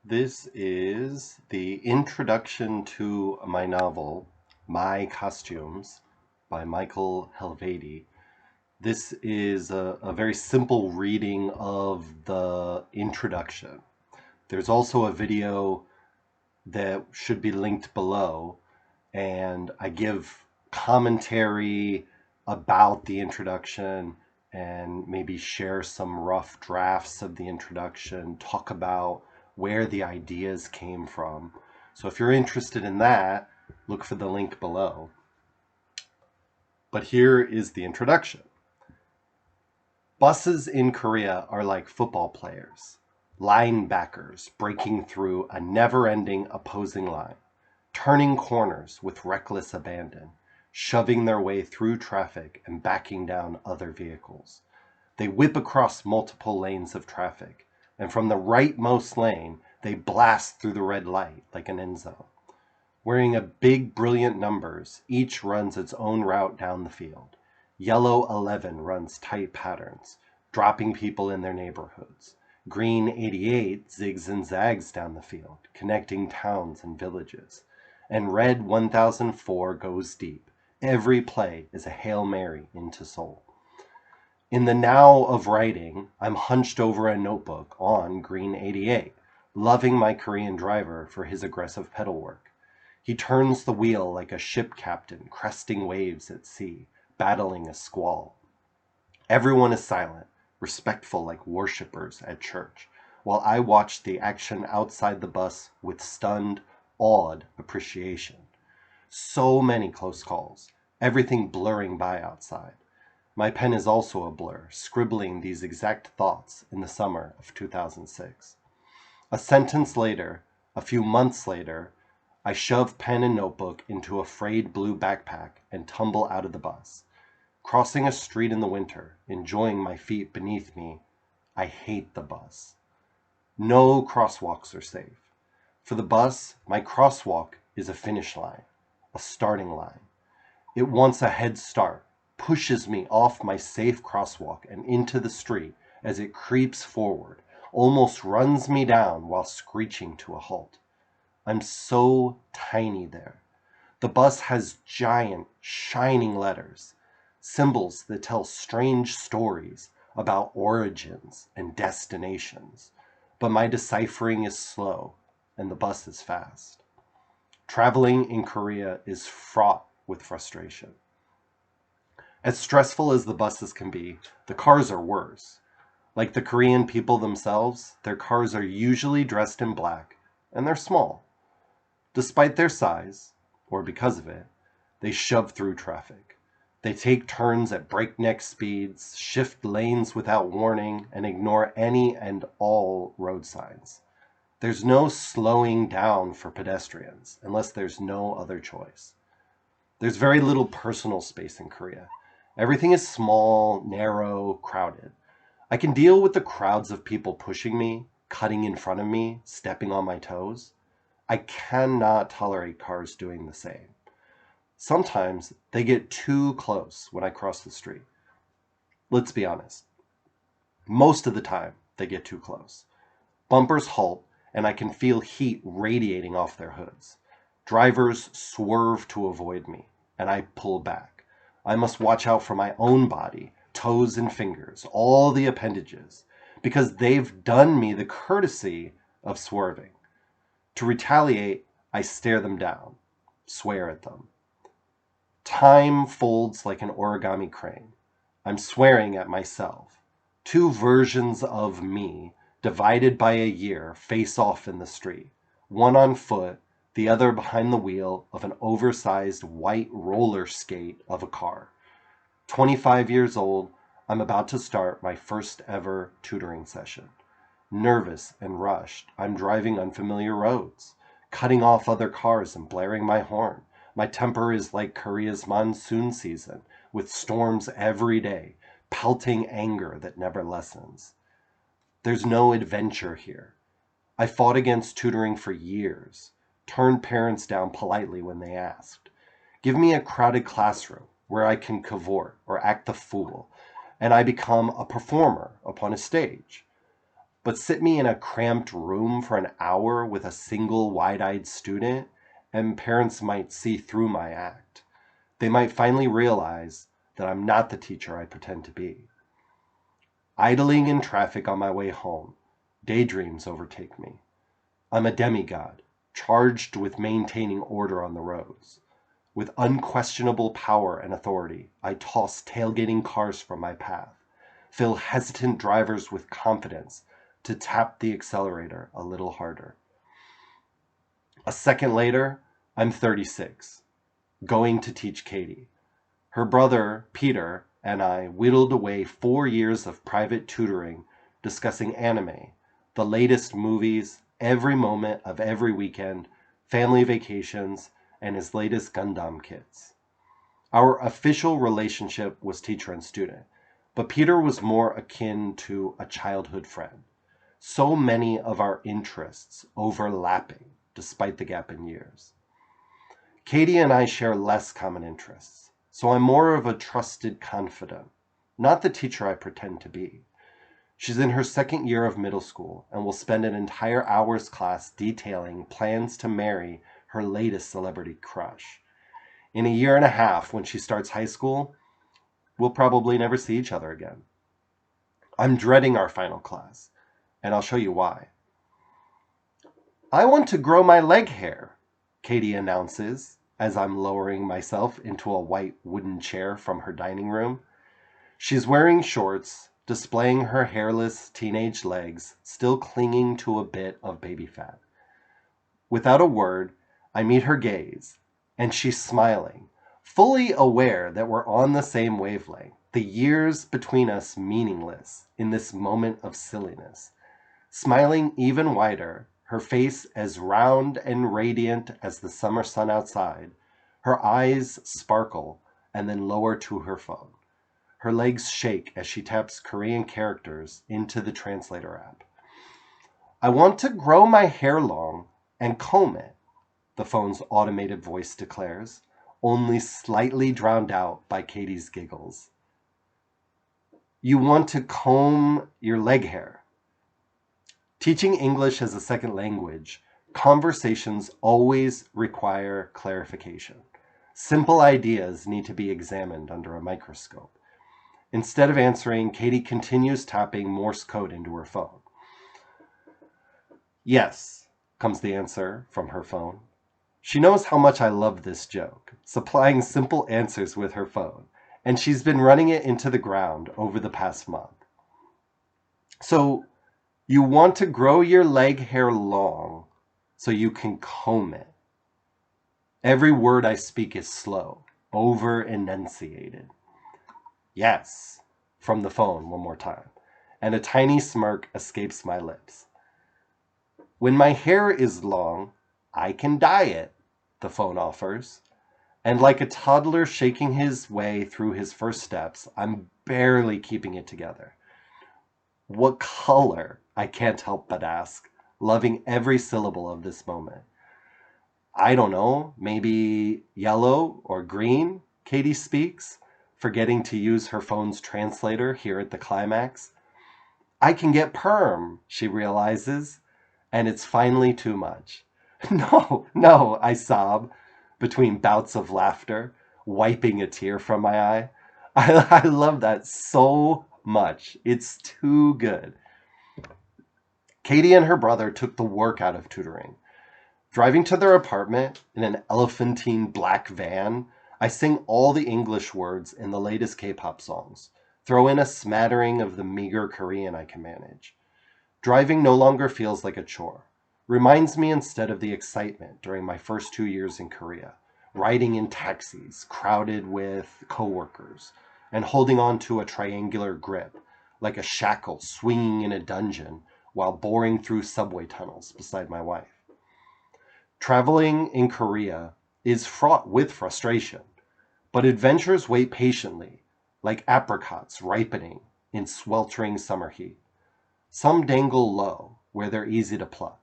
This is the introduction to my novel, My Costumes, by Michael Helveti. This is a very simple reading of the introduction. There's also a video that should be linked below, and I give commentary about the introduction and maybe share some rough drafts of the introduction, talk about where the ideas came from. So if you're interested in that, look for the link below. But here is the introduction. Buses in Korea are like football players, linebackers breaking through a never-ending opposing line, turning corners with reckless abandon, shoving their way through traffic and backing down other vehicles. They whip across multiple lanes of traffic, and from the rightmost lane, they blast through the red light like an end zone. Wearing a big, brilliant numbers, each runs its own route down the field. Yellow 11 runs tight patterns, dropping people in their neighborhoods. Green 88 zigs and zags down the field, connecting towns and villages. And red 1004 goes deep. Every play is a Hail Mary into Seoul. In the now of writing, I'm hunched over a notebook on Green 88, loving my Korean driver for his aggressive pedal work. He turns the wheel like a ship captain cresting waves at sea, battling a squall. Everyone is silent, respectful like worshippers at church, while I watch the action outside the bus with stunned, awed appreciation. So many close calls, everything blurring by outside. My pen is also a blur, scribbling these exact thoughts in the summer of 2006. A sentence later, a few months later, I shove pen and notebook into a frayed blue backpack and tumble out of the bus. Crossing a street in the winter, enjoying my feet beneath me, I hate the bus. No crosswalks are safe. For the bus, my crosswalk is a finish line, a starting line. It wants a head start, pushes me off my safe crosswalk and into the street as it creeps forward, almost runs me down while screeching to a halt. I'm so tiny there. The bus has giant, shining letters, symbols that tell strange stories about origins and destinations, but my deciphering is slow and the bus is fast. Traveling in Korea is fraught with frustration. As stressful as the buses can be, the cars are worse. Like the Korean people themselves, their cars are usually dressed in black, and they're small. Despite their size, or because of it, they shove through traffic. They take turns at breakneck speeds, shift lanes without warning, and ignore any and all road signs. There's no slowing down for pedestrians, unless there's no other choice. There's very little personal space in Korea. Everything is small, narrow, crowded. I can deal with the crowds of people pushing me, cutting in front of me, stepping on my toes. I cannot tolerate cars doing the same. Sometimes they get too close when I cross the street. Let's be honest. Most of the time, they get too close. Bumpers halt, and I can feel heat radiating off their hoods. Drivers swerve to avoid me, and I pull back. I must watch out for my own body, toes and fingers, all the appendages, because they've done me the courtesy of swerving. To retaliate, I stare them down, swear at them. Time folds like an origami crane. I'm swearing at myself. Two versions of me, divided by a year, face off in the street. One on foot, the other behind the wheel of an oversized white roller skate of a car. 25 years old, I'm about to start my first ever tutoring session. Nervous and rushed, I'm driving unfamiliar roads, cutting off other cars and blaring my horn. My temper is like Korea's monsoon season, with storms every day, pelting anger that never lessens. There's no adventure here. I fought against tutoring for years, turned parents down politely when they asked. Give me a crowded classroom where I can cavort or act the fool, and I become a performer upon a stage. but sit me in a cramped room for an hour with a single wide-eyed student, and parents might see through my act. They might finally realize that I'm not the teacher I pretend to be. Idling in traffic on my way home, daydreams overtake me. I'm a demigod, charged with maintaining order on the roads. With unquestionable power and authority, I toss tailgating cars from my path, fill hesitant drivers with confidence to tap the accelerator a little harder. A second later, I'm 36, going to teach Katie. Her brother, Peter, and I whittled away 4 years of private tutoring, discussing anime, the latest movies, every moment of every weekend, family vacations, and his latest Gundam kits. Our official relationship was teacher and student, but Peter was more akin to a childhood friend. So many of our interests overlapping, despite the gap in years. Katie and I share less common interests, so I'm more of a trusted confidant, not the teacher I pretend to be. She's in her second year of middle school and will spend an entire hour's class detailing plans to marry her latest celebrity crush. In a year and a half, when she starts high school, we'll probably never see each other again. I'm dreading our final class, and I'll show you why. I want to grow my leg hair, Katie announces as I'm lowering myself into a white wooden chair from her dining room. She's wearing shorts, displaying her hairless teenage legs, still clinging to a bit of baby fat. Without a word, I meet her gaze, and she's smiling, fully aware that we're on the same wavelength, the years between us meaningless in this moment of silliness. Smiling even wider, her face as round and radiant as the summer sun outside, her eyes sparkle and then lower to her phone. Her legs shake as she taps Korean characters into the translator app. I want to grow my hair long and comb it, the phone's automated voice declares, only slightly drowned out by Katie's giggles. You want to comb your leg hair. Teaching English as a second language, conversations always require clarification. Simple ideas need to be examined under a microscope. Instead of answering, Katie continues tapping Morse code into her phone. Yes, comes the answer from her phone. She knows how much I love this joke, supplying simple answers with her phone, and she's been running it into the ground over the past month. So, you want to grow your leg hair long so you can comb it. Every word I speak is slow, over-enunciated. Yes, from the phone one more time, and a tiny smirk escapes my lips. When my hair is long, I can dye it, the phone offers. And like a toddler shaking his way through his first steps, I'm barely keeping it together. What color? I can't help but ask, loving every syllable of this moment. I don't know, maybe yellow or green, Katie speaks, forgetting to use her phone's translator here at the climax. I can get perm, she realizes, and it's finally too much. No, I sob, between bouts of laughter, wiping a tear from my eye. I love that so much. It's too good. Katie and her brother took the work out of tutoring. Driving to their apartment in an elephantine black van, I sing all the English words in the latest K-pop songs, throw in a smattering of the meager Korean I can manage. Driving no longer feels like a chore. Reminds me instead of the excitement during my first 2 years in Korea, riding in taxis crowded with coworkers, and holding on to a triangular grip, like a shackle swinging in a dungeon while boring through subway tunnels beside my wife. Traveling in Korea is fraught with frustration, but adventures wait patiently, like apricots ripening in sweltering summer heat. Some dangle low, where they're easy to pluck,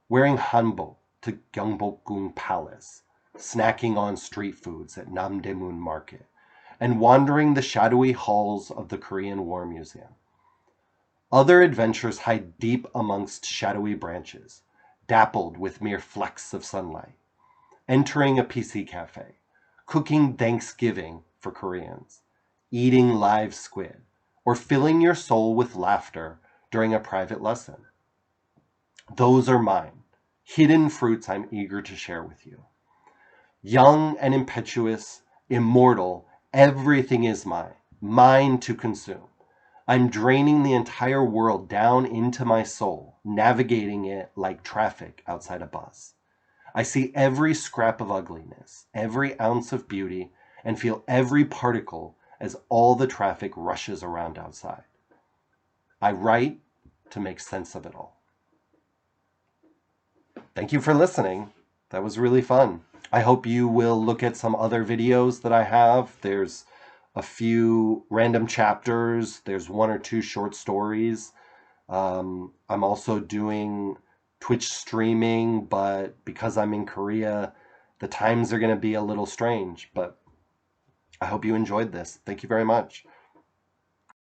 wearing hanbok to Gyeongbokgung Palace, snacking on street foods at Namdaemun Market, and wandering the shadowy halls of the Korean War Museum. Other adventures hide deep amongst shadowy branches, dappled with mere flecks of sunlight. Entering a PC cafe, cooking Thanksgiving for Koreans, eating live squid, or filling your soul with laughter during a private lesson. Those are mine, hidden fruits I'm eager to share with you. Young and impetuous, immortal, everything is mine, mine to consume. I'm draining the entire world down into my soul, navigating it like traffic outside a bus. I see every scrap of ugliness, every ounce of beauty, and feel every particle as all the traffic rushes around outside. I write to make sense of it all. Thank you for listening. That was really fun. I hope you will look at some other videos that I have. There's a few random chapters. There's 1 or 2 short stories. I'm also doing Twitch streaming, but because I'm in Korea, the times are going to be a little strange. But I hope you enjoyed this. Thank you very much.